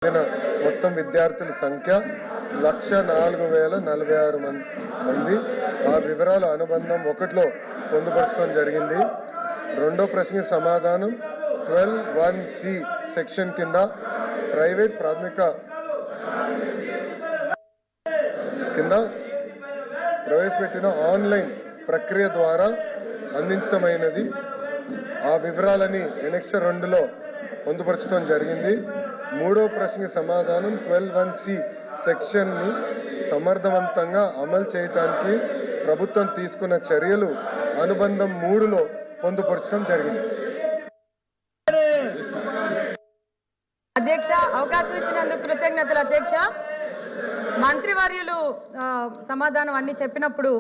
మొత్తం విద్యార్థుల సంఖ్య 1,04,046 మంది. ఆ వివరాల అనుబంధం 1లో పొందుపరచడం జరిగింది. రెండో ప్రశ్నకి సమాధానం 12(1)C సెక్షన్ కింద ప్రైవేట్ ప్రాథమిక కింద ప్రవేశపెట్టిన ఆన్లైన్ ప్రక్రియ ద్వారా అందించడమైనది. ఆ వివరాలని ఎనెక్సర్ 2లో పొందుపరచడం జరిగింది. మూడో ప్రశ్నకి సమాధానం 12(1)C సెక్షన్ని సమర్థవంతంగా అమలు చేయడానికి ప్రభుత్వం తీసుకున్న చర్యలు అనుబంధం 3లో పొందుపరచడం జరిగింది. అధ్యక్ష, అవకాశం ఇచ్చినందుకు కృతజ్ఞతలు అధ్యక్ష. మంత్రివర్యులు సమాధానం అన్ని చెప్పినప్పుడు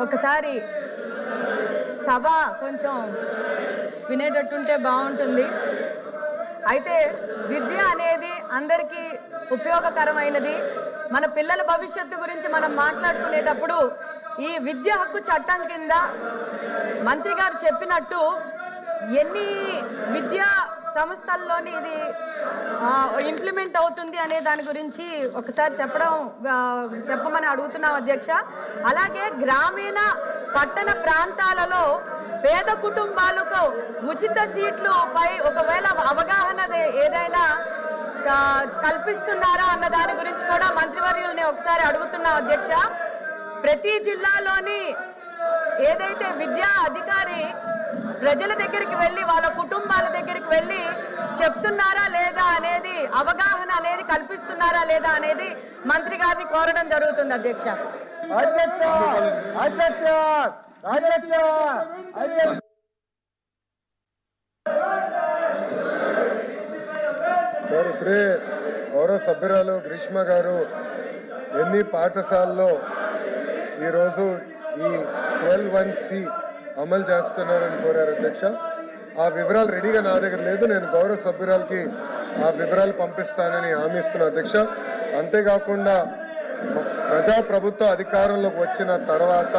ఒకసారి సభ కొంచెం వినేటట్టుంటే బాగుంటుంది. అయితే విద్య అనేది అందరికీ ఉపయోగకరమైనది. మన పిల్లల భవిష్యత్తు గురించి మనం మాట్లాడుకునేటప్పుడు ఈ విద్య హక్కు చట్టం కింద మంత్రి గారు చెప్పినట్టు ఎన్ని విద్యా సంస్థల్లోని ఇది ఇంప్లిమెంట్ అవుతుంది అనే దాని గురించి ఒకసారి చెప్పమని అడుగుతున్నాం అధ్యక్ష. అలాగే గ్రామీణ పట్టణ ప్రాంతాలలో పేద కుటుంబాలకు ఉచిత సీట్లు పై ఒకవేళ అవగాహన ఏదైనా కల్పిస్తున్నారా అన్న దాని గురించి కూడా మంత్రివర్యుల్ని ఒకసారి అడుగుతున్నాం అధ్యక్ష. ప్రతి జిల్లాలోని ఏదైతే విద్యా అధికారి ప్రజల దగ్గరికి వెళ్ళి వాళ్ళ కుటుంబాల దగ్గరికి వెళ్ళి చెప్తున్నారా లేదా అనేది అవగాహన అనేది కల్పిస్తున్నారా లేదా అనేది మంత్రి గారిని కోరడం జరుగుతుంది అధ్యక్ష. సార్, ఇప్పుడే గౌరవ సభ్యురాలు గ్రీష్మ గారు ఎన్ని పాఠశాలలో ఈరోజు ఈ 12(1)C అమలు చేస్తున్నారని కోరారు అధ్యక్ష. ఆ వివరాలు రెడీగా నా దగ్గర లేదు. నేను గౌరవ సభ్యురాలకి ఆ వివరాలు పంపిస్తానని హామీ ఇస్తున్నా అధ్యక్ష. అంతేకాకుండా ప్రజాప్రభుత్వ అధికారంలోకి వచ్చిన తర్వాత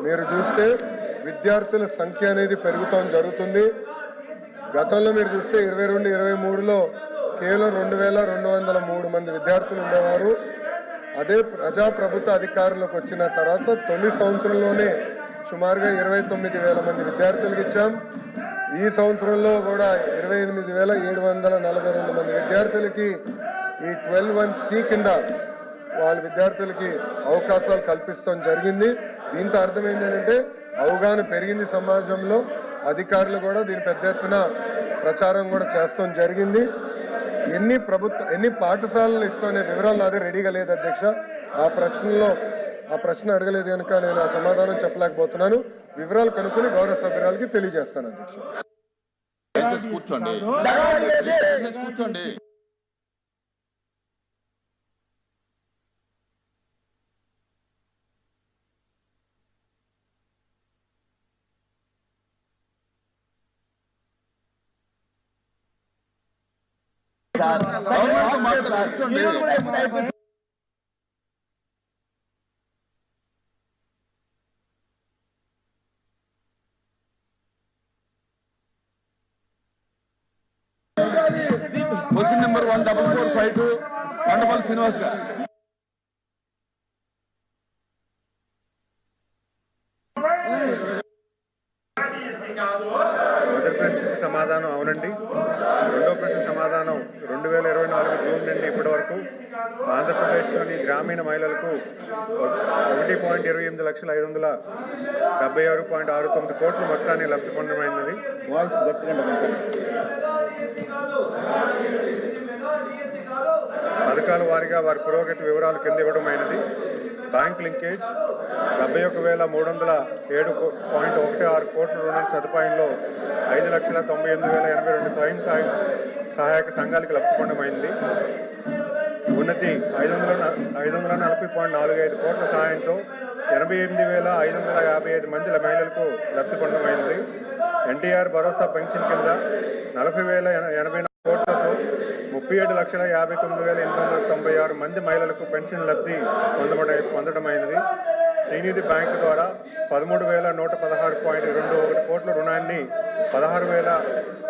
మీరు చూస్తే విద్యార్థుల సంఖ్య అనేది పెరుగుతాం జరుగుతుంది. గతంలో మీరు చూస్తే 22-23లో కేవలం 2,203 మంది విద్యార్థులు ఉండేవారు. అదే ప్రజాప్రభుత్వ అధికారంలోకి వచ్చిన తర్వాత తొలి సంవత్సరంలోనే సుమారుగా 29,000 మంది విద్యార్థులకు ఇచ్చాం. ఈ సంవత్సరంలో కూడా 28,742 మంది విద్యార్థులకి ఈ 12(1)C కింద వాళ్ళ విద్యార్థులకి అవకాశాలు కల్పిస్తాం జరిగింది. దీంతో అర్థమైంది ఏంటంటే అవగాహన పెరిగింది సమాజంలో. అధికారులు కూడా దీని పెద్ద ఎత్తున ప్రచారం కూడా చేస్తాం జరిగింది. ఎన్ని పాఠశాలలు ఇస్తామనే వివరాలు అదే రెడీగా లేదు అధ్యక్ష. ఆ ప్రశ్న అడగలేదు కనుక నేను ఆ సమాధానం చెప్పలేకపోతున్నాను. వివరాలు కనుక్కొని గౌరవ సభ్యురాలకి తెలియజేస్తాను అధ్యక్ష. కూర్చోండి. క్వశ్చన్ నెంబర్ 14452 కొండపల్లి శ్రీనివాస్ గారు. మొదటి ప్రశ్నకు సమాధానం అవునండి. రెండో ప్రశ్న సమాధానం 2024 జూన్ నుండి ఇప్పటి వరకు ఆంధ్రప్రదేశ్లోని గ్రామీణ మహిళలకు 1,28,576.69 కోట్ల మొత్తాన్ని లబ్ధి పొందమైనది. పథకాల వారీగా వారి పురోగతి వివరాలు కింద ఇవ్వడమైనది. బ్యాంక్ లింకేజ్ 71,307.16 కోట్ల రుణం సదుపాయంలో 5,98,082 స్వయం సహాయక సంఘాలకు లబ్ధి పొందమైంది. ఉన్నతి 540.45 కోట్ల సహాయంతో 88,555 మంది మహిళలకు లబ్ధి పొందమైంది. ఎన్టీఆర్ భరోసా పెన్షన్ కింద 40,084 కోట్లతో 37,59,896 మంది మహిళలకు పెన్షన్ లబ్ధి పొందడమైనది. శ్రీనిధి బ్యాంకు ద్వారా 13,116.21 కోట్ల రుణాన్ని 16,000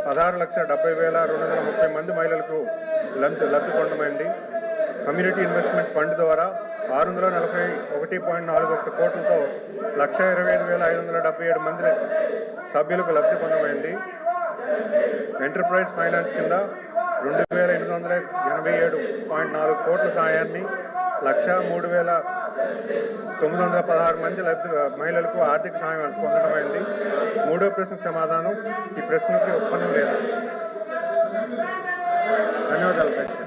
16,70,230 మంది మహిళలకు లబ్ధి పొందమైంది. కమ్యూనిటీ ఇన్వెస్ట్మెంట్ ఫండ్ ద్వారా 641.41 కోట్లతో 1,25,577 మంది సభ్యులకు లబ్ధి పొందమైంది. ఎంటర్ప్రైజ్ ఫైనాన్స్ కింద 2,887.4 కోట్ల సాయాన్ని 1,03,916 మంది మహిళలకు ఆర్థిక సాయం పొందడమైంది. మూడో ప్రశ్నకు సమాధానం ఈ ప్రశ్నకి ఉత్పన్నం లేదు. ధన్యవాదాలు అధ్యక్ష.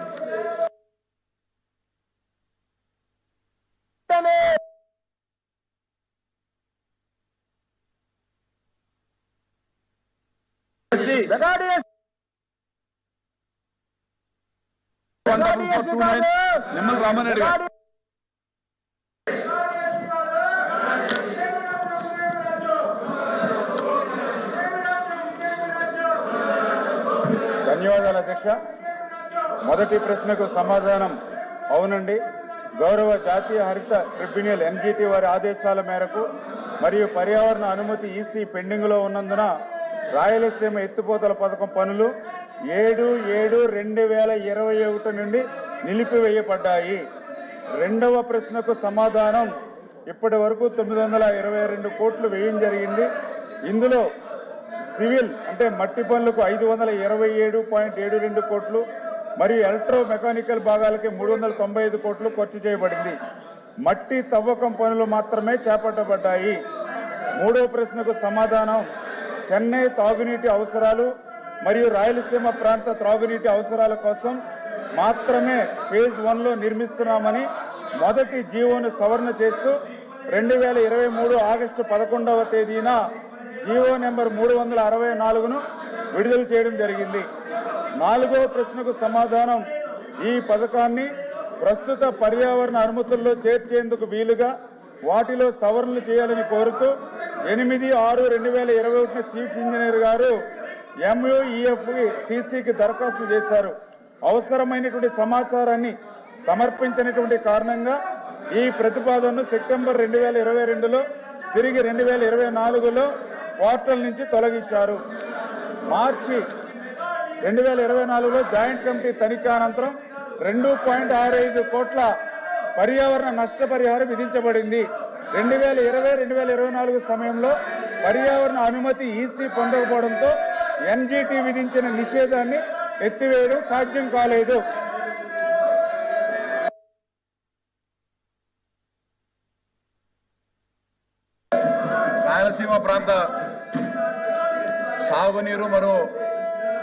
నిమ్మల రామారెడ్డి గారు. ధన్యవాదాలు అధ్యక్ష. మొదటి ప్రశ్నకు సమాధానం అవునండి. గౌరవ జాతీయ హరిత ట్రిబ్యునల్ ఎన్జిటి వారి ఆదేశాల మేరకు మరియు పర్యావరణ అనుమతి ఈసీ పెండింగ్లో ఉన్నందున రాయలసీమ ఎత్తిపోతల పథకం పనులు 7/7/2021 నుండి నిలిపివేయబడ్డాయి. రెండవ ప్రశ్నకు సమాధానం ఇప్పటి వరకు 922 కోట్లు వ్యయం జరిగింది. ఇందులో సివిల్ అంటే మట్టి పనులకు 527.72 కోట్లు మరియు ఎలక్ట్రో మెకానికల్ భాగాలకి 395 కోట్లు ఖర్చు చేయబడింది. మట్టి తవ్వకం పనులు మాత్రమే చేపట్టబడ్డాయి. మూడో ప్రశ్నకు సమాధానం చెన్నై తాగునీటి అవసరాలు మరియు రాయలసీమ ప్రాంత త్రాగునీటి అవసరాల కోసం మాత్రమే ఫేజ్ 1లో నిర్మిస్తున్నామని మొదటి జీవోను సవరణ చేస్తూ 2023 ఆగస్టు 11వ తేదీన జీవో నెంబర్ 364ను విడుదల చేయడం జరిగింది. నాలుగో ప్రశ్నకు సమాధానం ఈ పథకాన్ని ప్రస్తుత పర్యావరణ అనుమతుల్లో చేర్చేందుకు వీలుగా వాటిలో సవరణలు చేయాలని కోరుతూ 8/6/2021 చీఫ్ ఇంజనీర్ గారు MUEFCCకి దరఖాస్తు చేశారు. అవసరమైనటువంటి సమాచారాన్ని సమర్పించినటువంటి కారణంగా ఈ ప్రతిపాదనను సెప్టెంబర్ 2022లో తిరిగి 2024లో పోర్టల్ నుంచి తొలగించారు. మార్చి 2024లో జాయింట్ కమిటీ తనిఖీ అనంతరం 2.65 కోట్ల పర్యావరణ నష్టపరిహారం విధించబడింది. 2020-2024 సమయంలో పర్యావరణ అనుమతి ఈసీ పొందకపోవడంతో ఎన్జిటి విధించిన నిషేధాన్ని ఎత్తివేయడం సాధ్యం కాలేదు. రాయలసీమ ప్రాంత సాగునీరు మరియు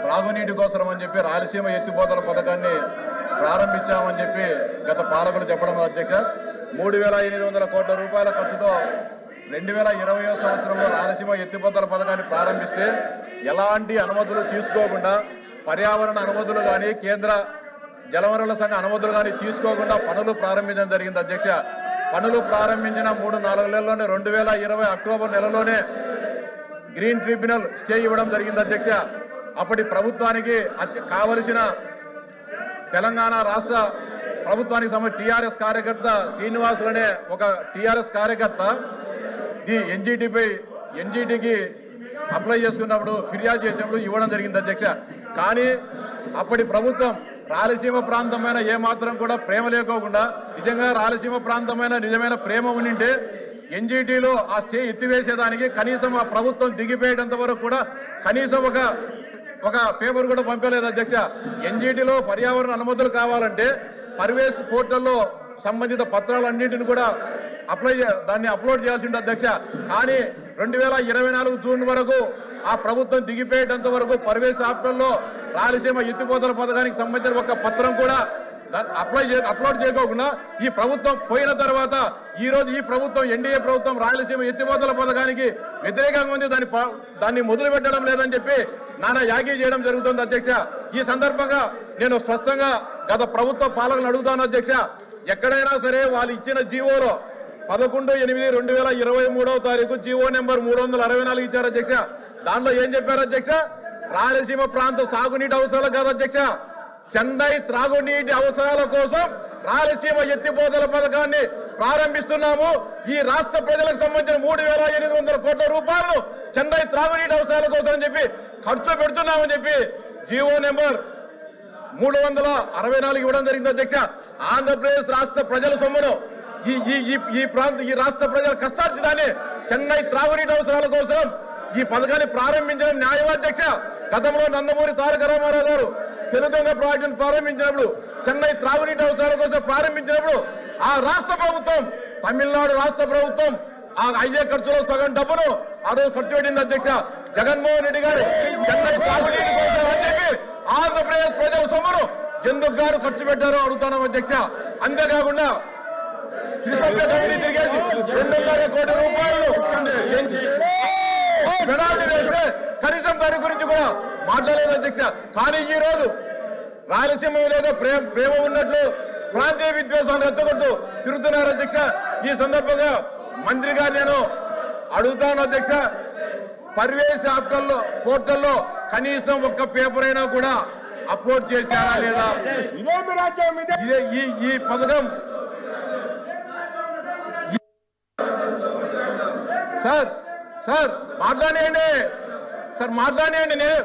త్రాగునీటి కోసం అని చెప్పి రాయలసీమ ఎత్తిపోతల పథకాన్ని ప్రారంభించామని చెప్పి గత పాలకులు చెప్పడం అధ్యక్ష. 3,800 కోట్ల రూపాయల ఖర్చుతో 2020 సంవత్సరంలో రాయలసీమ ఎత్తిపోతల పథకాన్ని ప్రారంభిస్తే ఎలాంటి అనుమతులు తీసుకోకుండా పర్యావరణ అనుమతులు కానీ కేంద్ర జలవనరుల సంఘ అనుమతులు కానీ తీసుకోకుండా పనులు ప్రారంభించడం జరిగింది అధ్యక్ష. పనులు ప్రారంభించిన 3-4 నెలల్లోనే 2020 అక్టోబర్ నెలలోనే గ్రీన్ ట్రిబ్యునల్ స్టే ఇవ్వడం జరిగింది అధ్యక్ష. అప్పటి ప్రభుత్వానికి కావలసిన తెలంగాణ రాష్ట్ర ప్రభుత్వానికి సంబంధించి టీఆర్ఎస్ కార్యకర్త శ్రీనివాసులనే ఒక టీఆర్ఎస్ కార్యకర్త ఎన్జిటికి అప్లై చేసుకున్నప్పుడు ఫిర్యాదు చేసినప్పుడు ఇవ్వడం జరిగింది అధ్యక్ష. కానీ అప్పటి ప్రభుత్వం రాయలసీమ ప్రాంతమైన ఏమాత్రం కూడా ప్రేమ లేకోకుండా నిజంగా రాయలసీమ ప్రాంతమైన నిజమైన ప్రేమ ఉండింటే ఎన్జిటిలో ఆ స్టే ఎత్తివేసేదానికి కనీసం ఆ ప్రభుత్వం దిగిపోయేటంత వరకు కూడా కనీసం ఒక పేపర్ కూడా పంపలేదు అధ్యక్ష. ఎన్జిటిలో పర్యావరణ అనుమతులు కావాలంటే పర్వేస్ పోర్టల్లో సంబంధిత పత్రాలన్నింటిని కూడా దాన్ని అప్లోడ్ చేయాల్సి ఉంటుంది అధ్యక్ష. కానీ 2024 జూన్ వరకు ఆ ప్రభుత్వం దిగిపోయేటంత వరకు పర్వేస్ ఆప్టల్లో రాయలసీమ ఎత్తిపోతల పథకానికి సంబంధించిన ఒక పత్రం కూడా అప్లోడ్ చేయకోకుండా ఈ ప్రభుత్వం పోయిన తర్వాత ఈ రోజు ఈ ప్రభుత్వం ఎన్డీఏ ప్రభుత్వం రాయలసీమ ఎత్తిపోతల పథకానికి వ్యతిరేకంగా ఉంది, దాన్ని మొదలు పెట్టడం లేదని చెప్పి నానా యాగి చేయడం జరుగుతుంది అధ్యక్ష. ఈ సందర్భంగా నేను స్పష్టంగా గత ప్రభుత్వ పాలకులను అడుగుతాను అధ్యక్ష. ఎక్కడైనా సరే వాళ్ళు ఇచ్చిన జీవోలో 11/8/2023 జీవో నెంబర్ 364 ఇచ్చారు అధ్యక్ష. దాంట్లో ఏం చెప్పారు అధ్యక్ష? రాయలసీమ ప్రాంత సాగునీటి అవసరాలు కాదు అధ్యక్ష, చెన్నై త్రాగునీటి అవసరాల కోసం రాయలసీమ ఎత్తిపోతల పథకాన్ని ప్రారంభిస్తున్నాము. ఈ రాష్ట్ర ప్రజలకు సంబంధించిన 3,800 కోట్ల రూపాయలు చెన్నై త్రాగునీటి అవసరాల కోసం అని చెప్పి ఖర్చు పెడుతున్నామని చెప్పి జీవో నెంబర్ 364 ఇవ్వడం జరిగింది అధ్యక్ష. ఆంధ్రప్రదేశ్ రాష్ట్ర ప్రజల సొమ్మును ఈ రాష్ట్ర ప్రజల కష్టార్జితాన్ని చెన్నై త్రాగునీటి అవసరాల కోసం ఈ పథకాన్ని ప్రారంభించడం న్యాయం అధ్యక్ష. గతంలో నందమూరి తారక రామారావు గారు తెలుగుదొంగ ప్రాజెక్టును ప్రారంభించినప్పుడు, చెన్నై త్రాగునీటి అవసరాల కోసం ప్రారంభించినప్పుడు ఆ రాష్ట్ర ప్రభుత్వం, తమిళనాడు రాష్ట్ర ప్రభుత్వం ఆ అయ్యే ఖర్చులో సగం డబ్బును ఆ రోజు ఖర్చు పెట్టింది అధ్యక్ష. జగన్మోహన్ రెడ్డి గారు చెన్నై త్రాగునీటి కోసం అని చెప్పి ఆంధ్రప్రదేశ్ ప్రజల సొమ్మును ఎందుకు గారు ఖర్చు పెట్టారో అడుగుతున్నాం అధ్యక్ష. అంతేకాకుండా త్రిసభ్య కమిటీ తిరిగేసి 2.5 కోట్ల రూపాయలు పెనాల్టీ వేస్తే కనీసం దాని గురించి కూడా మాట్లాడలేదు అధ్యక్ష. కానీ ఈ రోజు రాయలసీమ ఏదో ప్రేమ ఉన్నట్లు ప్రాంతీయ విద్వేషాలు రెచ్చగొడుతూ తిరుగుతున్నారు అధ్యక్ష. ఈ సందర్భంగా మంత్రిగా నేను అడుగుతాను అధ్యక్ష, పర్వేశ పోర్టల్లో కనీసం ఒక్క పేపర్ అయినా కూడా అప్లోడ్ చేశారా లేదా? ఈ పథకం సార్ మాట్లాడేయండి, నేను